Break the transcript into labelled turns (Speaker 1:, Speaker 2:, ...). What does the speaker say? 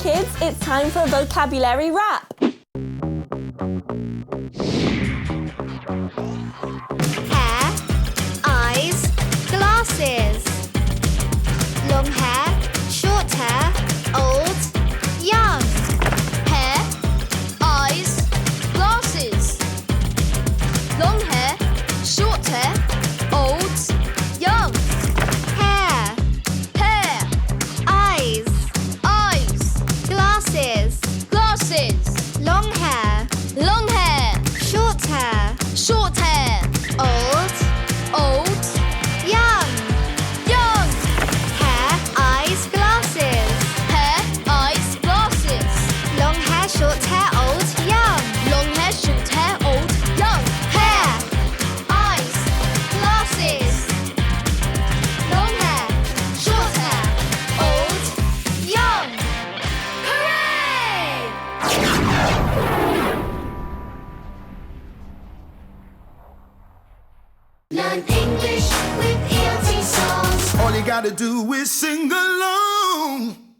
Speaker 1: kids, it's time for a vocabulary wrap.
Speaker 2: Hair, eyes, glasses. Long hair, short hair, old, young.
Speaker 3: Hair, eyes, glasses. Long hair, short hair, old, young.
Speaker 2: Hair,
Speaker 3: Hair,
Speaker 2: eyes,
Speaker 3: eyes,
Speaker 2: glasses.
Speaker 3: glasses.
Speaker 2: Long hair,
Speaker 3: Short hair,
Speaker 2: old,
Speaker 3: old,
Speaker 2: young.
Speaker 3: young.
Speaker 2: Hair, eyes, glasses.
Speaker 3: Hair, eyes, glasses.
Speaker 2: Long hair, short hair, old, young.
Speaker 3: Long hair, short hair, old, young.
Speaker 2: Hair,
Speaker 3: Eyes, glasses. Long hair, short hair, old, young. Hooray!
Speaker 4: Learn English with ELT songs.
Speaker 5: All you gotta do is sing along.